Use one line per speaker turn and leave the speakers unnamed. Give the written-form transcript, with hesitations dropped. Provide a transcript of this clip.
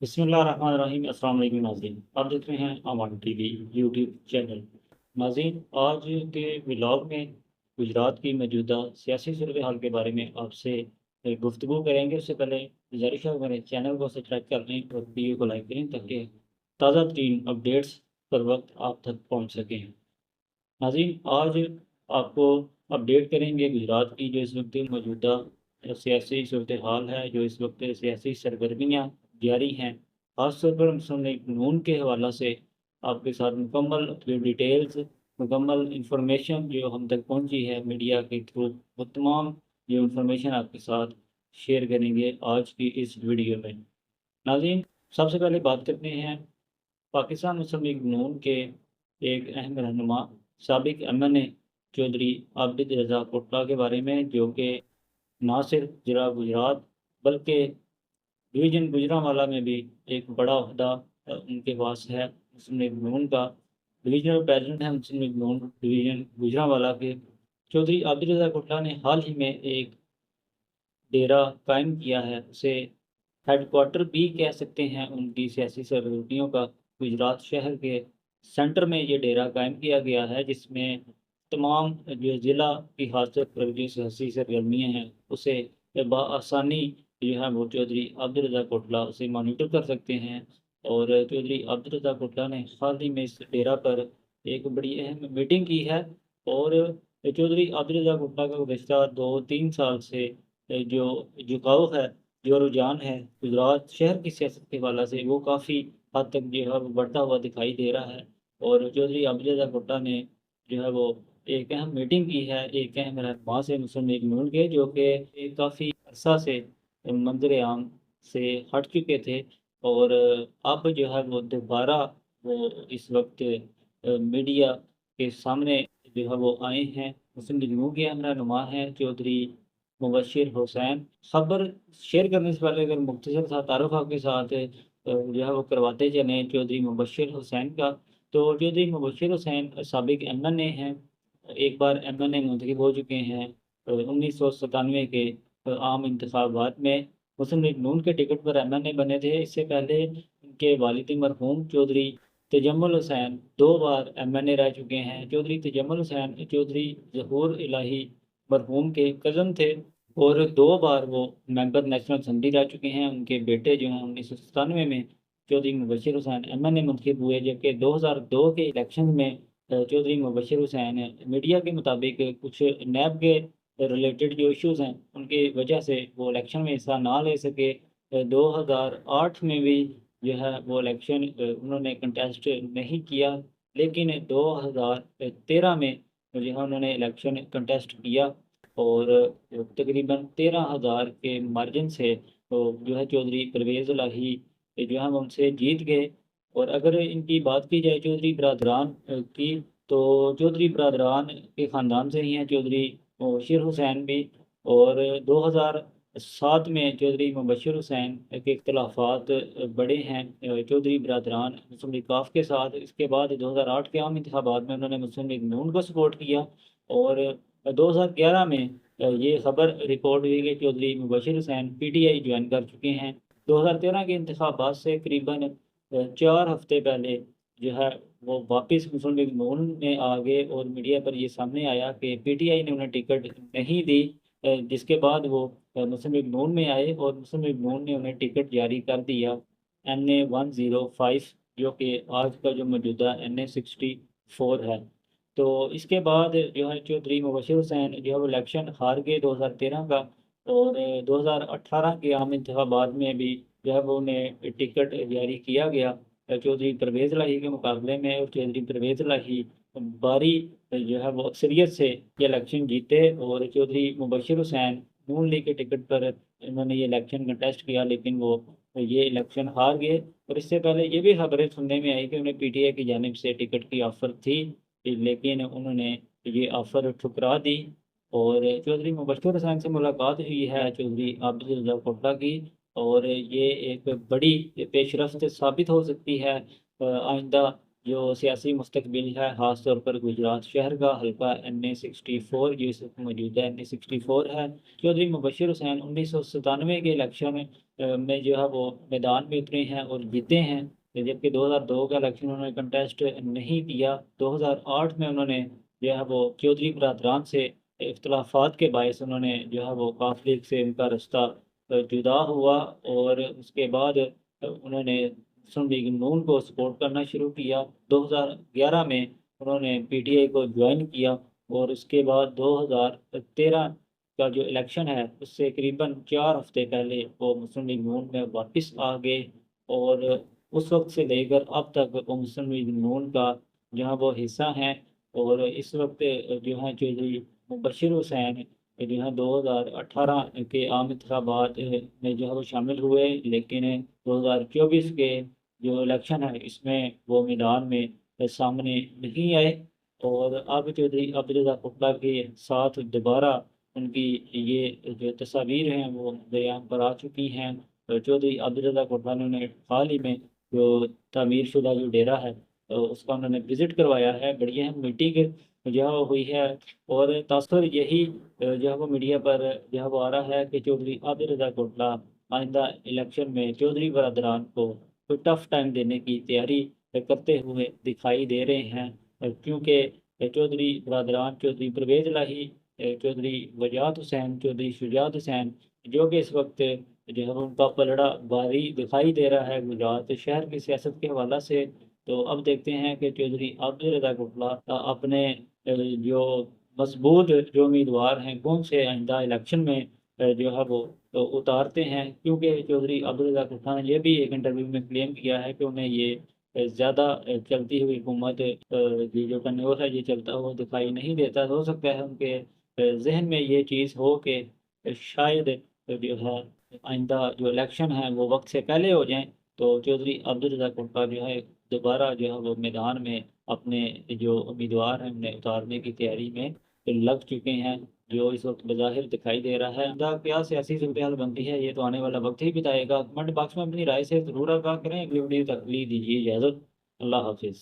बिस्मिल्लाहिर्रहमानिर्रहीम। अस्सलाम वालेकुम नाज़रीन, आप देख रहे हैं अमान टीवी यूट्यूब चैनल। नाज़रीन, आज के व्लॉग में गुजरात की मौजूदा सियासी सूरत हाल के बारे में आपसे गुफ्तगू करेंगे। उससे पहले गुजारिश है मेरे चैनल को सब्सक्राइब कर लें और वीडियो को लाइक करें ताकि ताज़ा तरीन अपडेट्स पर वक्त आप तक पहुँच सकें। नाज़रीन, आज आपको अपडेट करेंगे गुजरात की जो इस वक्त मौजूदा सियासी सूरत हाल है, जो इस वक्त सियासी सरगर्मियाँ जारी हैं। ख़ासतौर पर मुस्लिम लीग नून के हवाला से आपके साथ मुकम्मल जो डिटेल्स, मुकम्मल इंफॉर्मेशन जो हम तक पहुंची है मीडिया के थ्रू, वो तमाम जो इंफॉर्मेशन आपके साथ शेयर करेंगे आज की इस वीडियो में। नाज़रीन, सबसे पहले बात करते हैं पाकिस्तान मुस्लिम लीग नून के एक अहम रहनुमा साबिक एमएनए चौधरी आबिद रज़ा कोटला के बारे में, जो कि ना सिर्फ ज़िला गुजरात बल्कि डिवीज़न गुजरांवाला में भी एक बड़ा ओहदा उनके पास है। मुस्लिम लीग नून का डिवीजनल प्रेसिडेंट है मुस्लिम लीग नून डिवीज़न गुजरांवाला के। चौधरी आबिद रज़ा कोटला ने हाल ही में एक डेरा कायम किया है, उसे हेडक्वार्टर भी कह सकते हैं उनकी सियासी सरगर्मियों का। गुजरात शहर के सेंटर में ये डेरा कायम किया गया है, जिसमें तमाम जो ज़िला की हासिल पर जो सियासी सरगर्मियाँ हैं उसे बआसानी जो है वो चौधरी अब्दुल रज़ा कोटला उसे मॉनिटर कर सकते हैं। और चौधरी अब्दुल रज़ा कोटला ने हाल ही में इस डेरा पर एक बड़ी अहम मीटिंग की है। और चौधरी अब्दुल रज़ा कोटला का गुज़श्ता 2-3 साल से जो झुकाव है, जो रुझान है गुजरात शहर की सियासत के हवाला से, वो काफ़ी हद तक जो है वो बढ़ता हुआ दिखाई दे रहा है। और चौधरी अब्दुल रज़ाक भुट्टो ने जो है वो एक अहम मीटिंग की है एक अहम रहनुमा से मुस्लिम लीग नून के, जो कि काफ़ी अरसा से मंजर आम से हट चुके थे। और अब जो है वो दोबारा वो इस वक्त मीडिया के सामने जो है वो आए हैं। मुस्लिम लीग नून के अहम रहनुमा हैं चौधरी मुबशिर हुसैन। खबर शेयर करने से पहले अगर मुख्तसर सा तारुफ आपके साथ जो है वो करवाते चलें चौधरी मुबशिर हुसैन का, तो चौधरी मुबशिर हुसैन साबिक एमएनए हैं। एक बार एमएनए मुंतखब हो चुके हैं 1997 के आम इंतखाबात में। मुस्लिम लीग नून के टिकट पर एमएनए बने थे। इससे पहले उनके वालिद मरहूम चौधरी तजम्मुल हुसैन 2 बार एमएनए रह चुके हैं। चौधरी तजम्मुल हुसैन चौधरी ज़हूर इलाही मरहूम के कज़न थे और 2 बार वो मेंबर नेशनल असम्बली रह चुके हैं। उनके बेटे जो हैं 1997 में चौधरी मुबशिर हुसैन एमएनए मुंतखब हुए, जबकि 2002 के इलेक्शन में चौधरी मुबशिर हुसैन मीडिया के मुताबिक कुछ नैब के रिलेटेड जो इश्यूज़ हैं उनकी वजह से वो इलेक्शन में हिस्सा ना ले सके। 2008 में भी जो है वो इलेक्शन उन्होंने कंटेस्ट नहीं किया, लेकिन 2013 में जो है उन्होंने इलेक्शन कंटेस्ट किया और तकरीबन 13,000 के मार्जिन से तो जो है चौधरी परवेज़ इलाही जो है वो उनसे जीत गए। और अगर इनकी बात की जाए चौधरी बरदरान की, तो चौधरी बरदरान के ख़ानदान से ही हैं चौधरी मुबशिर हुसैन भी। और 2007 में चौधरी मुबशिर हुसैन के इख्तलाफात बड़े हैं चौधरी बरदरान मुस्लिम लीग काफ के साथ। इसके बाद 2008 के आम इंतखाबात में उन्होंने मुस्लिम लीग नून को सपोर्ट किया। और 2011 में ये खबर रिपोर्ट हुई कि चौधरी मुबशिर हुसैन पीटीआई ज्वाइन कर चुके हैं। 2013 के इंतखाबात से करीबन 4 हफ्ते पहले जो है वो वापस मुस्लिम लीग नून में आ गए और मीडिया पर ये सामने आया कि पीटीआई ने उन्हें टिकट नहीं दी। जिसके बाद वो मुस्लिम लीग नून में आए और मुस्लिम लीग नून ने उन्हें टिकट जारी कर दिया NA 105, जो कि आज का जो मौजूदा NA 64 है। तो इसके बाद जो है चौधरी मुबशिर हुसैन जो है वो इलेक्शन हार गए 2013 का। और 2018 के आम इंतखाबात में भी जो है वो उन्हें टिकट जारी किया गया चौधरी परवेज़ इलाही के मुकाबले में। और चौधरी परवेज़ इलाही बारी जो है वो अक्सरियत से ये इलेक्शन जीते और चौधरी मुबशिर हुसैन नून लीग के टिकट पर इन्होंने ये इलेक्शन कंटेस्ट किया, लेकिन वो ये इलेक्शन हार गए। और इससे पहले ये भी खबरें सुनने में आई कि उन्हें पीटीआई की जानिब से टिकट की ऑफ़र थी, लेकिन उन्होंने ये ऑफ़र ठुकरा दी। और चौधरी मुबशर हुसैन से मुलाकात हुई है चौधरी आबिद रज़ा कोटला की, और ये एक बड़ी पेशरफ्त साबित हो सकती है आइंदा جو سیاسی مستقبل ہے، خاص طور پر گجرات شہر کا حلقہ NA64 جو اس وقت موجودہ NA64 ہے۔ چودھری مبشر حسین 1997 کے الیکشن میں جو ہے وہ میدان میں اترے ہیں اور جیتے ہیں، جبکہ 2002 کا الیکشن انہوں نے کنٹیسٹ نہیں کیا۔ 2008 میں انہوں نے جو ہے وہ چودھری برادران سے اختلافات کے باعث انہوں نے جو ہے وہ قاف لیگ سے ان کا رشتہ جدا ہوا، اور اس کے بعد انہوں نے مسلم لیگ نون کو سپورٹ کرنا شروع کیا۔ 2011 میں انہوں نے PTI کو جوائن کیا، اور اس کے بعد 2013 کا جو الیکشن ہے اس سے قریباً 4 ہفتے پہلے وہ مسلم لیگ نون میں واپس آ گئے، اور اس وقت سے لے کر اب تک وہ مسلم لیگ نون کا جہاں وہ حصہ ہیں۔ اور اس وقت جو ہے چودھری مبشر حسین جو ہے 2018 کے عام انتخابات میں جو ہے وہ شامل ہوئے، لیکن 2024 کے جو الیکشن ہے اس میں وہ میدان میں سامنے نہیں آئے، اور اب چودھری عبدالرضا کٹلہ کے ساتھ دوبارہ ان کی یہ جو تصاویر ہیں وہ بیان پر آ چکی ہیں۔ چودھری عبدالرضا کٹلہ نے حال ہی میں جو تعمیر شدہ جو ڈیرا ہے اس کا انہوں نے وزٹ کروایا ہے، بڑی اہم میٹنگ جو ہے وہ ہوئی ہے، اور تاثر یہی جو ہے وہ میڈیا پر جو ہے وہ آ رہا ہے کہ چودھری عبدالرضا کٹلہ آئندہ الیکشن میں چودھری برادران کو کوئی ٹف ٹائم دینے کی تیاری کرتے ہوئے دکھائی دے رہے ہیں، کیونکہ چودھری برادران، چودھری پرویز الہی، چودھری وجاہت حسین، چودھری شجاعت حسین، جو کہ اس وقت جو ہے ان کا پلڑا بھاری دکھائی دے رہا ہے گجرات شہر کی سیاست کے حوالہ سے۔ تو اب دیکھتے ہیں کہ چودھری عبدالرضا کٹلہ اپنے جو مضبوط جو امیدوار ہیں کون سے آئندہ الیکشن میں جو ہے وہ اتارتے ہیں، کیونکہ چودھری عبدالرضا کٹلہ نے یہ بھی ایک انٹرویو میں کلیم کیا ہے کہ انہیں یہ زیادہ چلتی ہوئی حکومت یہ جو ٹنیور ہے یہ چلتا ہوا دکھائی نہیں دیتا۔ ہو سکتا ہے ان کے ذہن میں یہ چیز ہو کہ شاید جو ہے آئندہ جو الیکشن ہے وہ وقت سے پہلے ہو جائیں، تو چودھری عبدالرضا کٹلہ جو ہے دوبارہ جو ہے وہ میدان میں اپنے جو امیدوار ہیں انہیں اتارنے کی تیاری میں لگ چکے ہیں، جو اس وقت بظاہر دکھائی دے رہا ہے۔ آئندہ کیا سیاسی صورتحال بنتی ہے یہ تو آنے والا وقت ہی بتائے گا۔ کمنٹ باکس میں اپنی رائے سے ضرور آگاہ کریں، اگلی ویڈیو تک لی دیجیے اجازت۔ اللہ حافظ۔